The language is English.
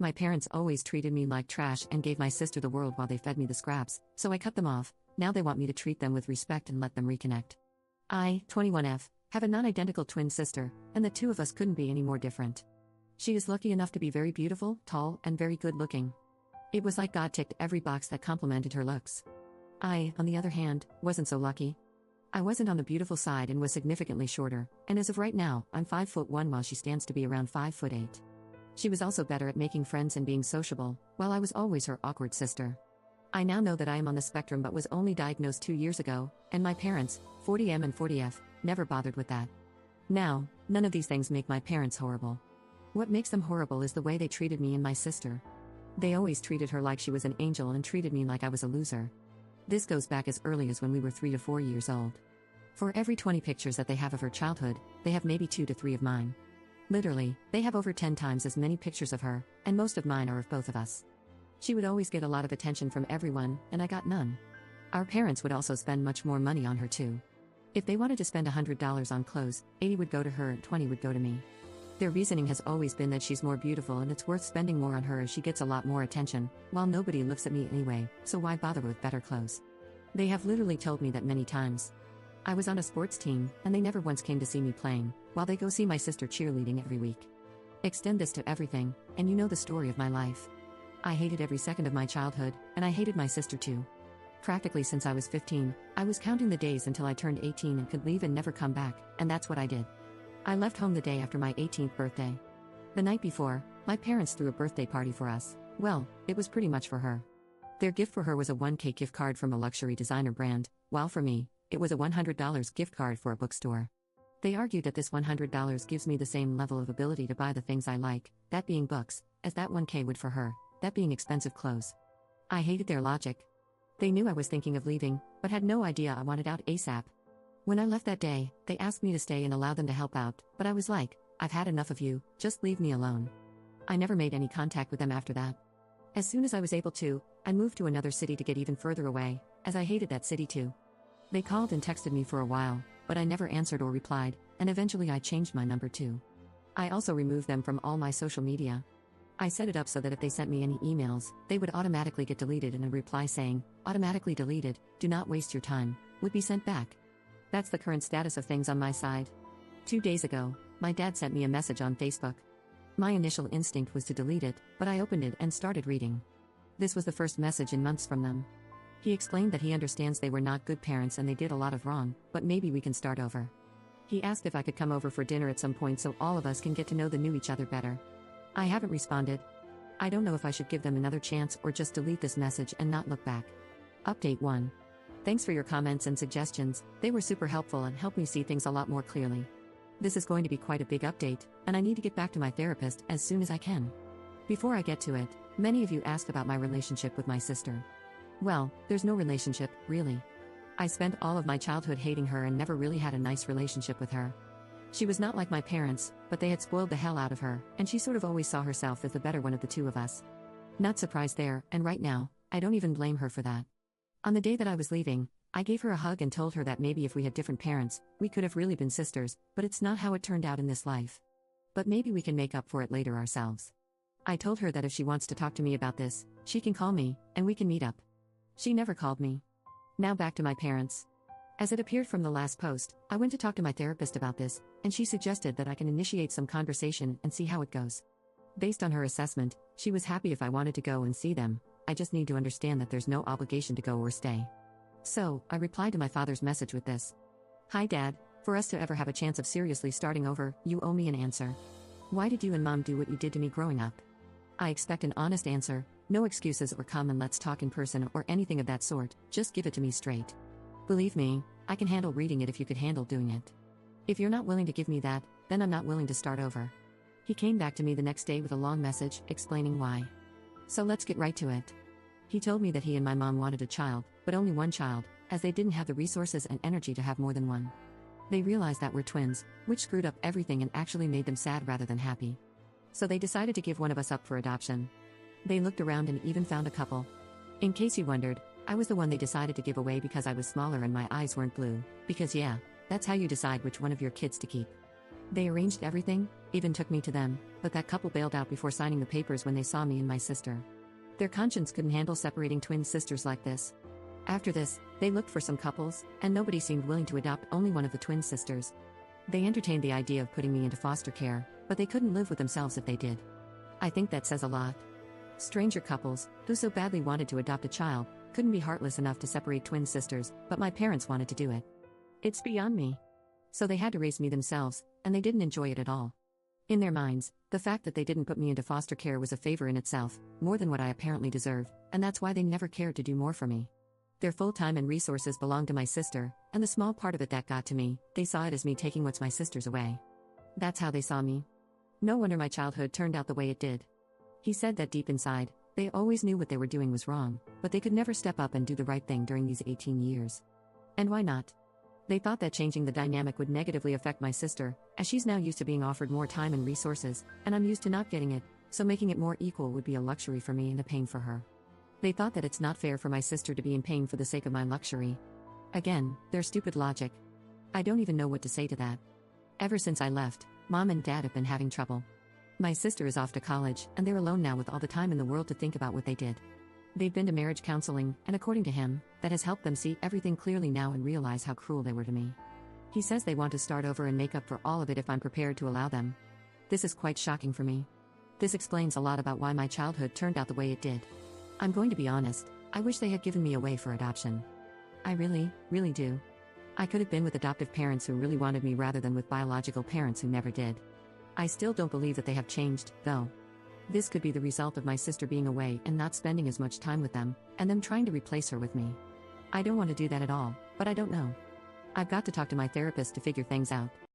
My parents always treated me like trash and gave my sister the world while they fed me the scraps, so I cut them off. Now they want me to treat them with respect and let them reconnect. I, 21F, have a non-identical twin sister, and the two of us couldn't be any more different. She is lucky enough to be very beautiful, tall, and very good-looking. It was like God ticked every box that complimented her looks. I, on the other hand, wasn't so lucky. I wasn't on the beautiful side and was significantly shorter, and as of right now, I'm 5'1" while she stands to be around 5'8". She was also better at making friends and being sociable, while I was always her awkward sister. I now know that I am on the spectrum but was only diagnosed 2 years ago, and my parents, 40M and 40F, never bothered with that. Now, none of these things make my parents horrible. What makes them horrible is the way they treated me and my sister. They always treated her like she was an angel and treated me like I was a loser. This goes back as early as when we were 3 to 4 years old. For every 20 pictures that they have of her childhood, they have maybe 2 to 3 of mine. Literally, they have over 10 times as many pictures of her, and most of mine are of both of us. She would always get a lot of attention from everyone, and I got none. Our parents would also spend much more money on her too. If they wanted to spend $100 on clothes, 80 would go to her and 20 would go to me. Their reasoning has always been that she's more beautiful and it's worth spending more on her as she gets a lot more attention, while nobody looks at me anyway, so why bother with better clothes? They have literally told me that many times. I was on a sports team, and they never once came to see me playing, while they go see my sister cheerleading every week. Extend this to everything, and you know the story of my life. I hated every second of my childhood, and I hated my sister too. Practically since I was 15, I was counting the days until I turned 18 and could leave and never come back, and that's what I did. I left home the day after my 18th birthday. The night before, my parents threw a birthday party for us. Well, it was pretty much for her. Their gift for her was a $1K gift card from a luxury designer brand, while for me, it was a $100 gift card for a bookstore. They argued that this $100 gives me the same level of ability to buy the things I like, that being books, as that $1K would for her, that being expensive clothes. I hated their logic. They knew I was thinking of leaving, but had no idea I wanted out ASAP. When I left that day, they asked me to stay and allow them to help out, but I was like, I've had enough of you, just leave me alone. I never made any contact with them after that. As soon as I was able to, I moved to another city to get even further away, as I hated that city too. They called and texted me for a while, but I never answered or replied, and eventually I changed my number too. I also removed them from all my social media. I set it up so that if they sent me any emails, they would automatically get deleted and a reply saying, automatically deleted, do not waste your time, would be sent back. That's the current status of things on my side. 2 days ago, my dad sent me a message on Facebook. My initial instinct was to delete it, but I opened it and started reading. This was the first message in months from them. He explained that he understands they were not good parents and they did a lot of wrong, but maybe we can start over. He asked if I could come over for dinner at some point so all of us can get to know each other better. I haven't responded. I don't know if I should give them another chance or just delete this message and not look back. Update 1. Thanks for your comments and suggestions, they were super helpful and helped me see things a lot more clearly. This is going to be quite a big update, and I need to get back to my therapist as soon as I can. Before I get to it, many of you asked about my relationship with my sister. Well, there's no relationship, really. I spent all of my childhood hating her and never really had a nice relationship with her. She was not like my parents, but they had spoiled the hell out of her, and she sort of always saw herself as the better one of the two of us. Not surprised there, and right now, I don't even blame her for that. On the day that I was leaving, I gave her a hug and told her that maybe if we had different parents, we could have really been sisters, but it's not how it turned out in this life. But maybe we can make up for it later ourselves. I told her that if she wants to talk to me about this, she can call me, and we can meet up. She never called me. Now back to my parents. As it appeared from the last post, I went to talk to my therapist about this, and she suggested that I can initiate some conversation and see how it goes. Based on her assessment, she was happy if I wanted to go and see them. I just need to understand that there's no obligation to go or stay. So, I replied to my father's message with this. Hi Dad, for us to ever have a chance of seriously starting over, you owe me an answer. Why did you and Mom do what you did to me growing up? I expect an honest answer, no excuses or come and let's talk in person or anything of that sort, just give it to me straight. Believe me, I can handle reading it if you could handle doing it. If you're not willing to give me that, then I'm not willing to start over. He came back to me the next day with a long message, explaining why. So let's get right to it. He told me that he and my mom wanted a child, but only one child, as they didn't have the resources and energy to have more than one. They realized that we're twins, which screwed up everything and actually made them sad rather than happy. So they decided to give one of us up for adoption. They looked around and even found a couple. In case you wondered, I was the one they decided to give away because I was smaller and my eyes weren't blue, because yeah, that's how you decide which one of your kids to keep. They arranged everything, even took me to them, but that couple bailed out before signing the papers when they saw me and my sister. Their conscience couldn't handle separating twin sisters like this. After this, they looked for some couples, and nobody seemed willing to adopt only one of the twin sisters. They entertained the idea of putting me into foster care, but they couldn't live with themselves if they did. I think that says a lot. Stranger couples, who so badly wanted to adopt a child, couldn't be heartless enough to separate twin sisters, but my parents wanted to do it. It's beyond me. So they had to raise me themselves, and they didn't enjoy it at all. In their minds, the fact that they didn't put me into foster care was a favor in itself, more than what I apparently deserved, and that's why they never cared to do more for me. Their full time and resources belonged to my sister, and the small part of it that got to me, they saw it as me taking what's my sister's away. That's how they saw me. No wonder my childhood turned out the way it did. He said that deep inside, they always knew what they were doing was wrong, but they could never step up and do the right thing during these 18 years. And why not? They thought that changing the dynamic would negatively affect my sister, as she's now used to being offered more time and resources, and I'm used to not getting it, so making it more equal would be a luxury for me and a pain for her. They thought that it's not fair for my sister to be in pain for the sake of my luxury. Again, their stupid logic. I don't even know what to say to that. Ever since I left, Mom and Dad have been having trouble. My sister is off to college, and they're alone now with all the time in the world to think about what they did. They've been to marriage counseling, and according to him, that has helped them see everything clearly now and realize how cruel they were to me. He says they want to start over and make up for all of it if I'm prepared to allow them. This is quite shocking for me. This explains a lot about why my childhood turned out the way it did. I'm going to be honest, I wish they had given me away for adoption. I really, really do. I could have been with adoptive parents who really wanted me rather than with biological parents who never did. I still don't believe that they have changed, though. This could be the result of my sister being away and not spending as much time with them, and them trying to replace her with me. I don't want to do that at all, but I don't know. I've got to talk to my therapist to figure things out.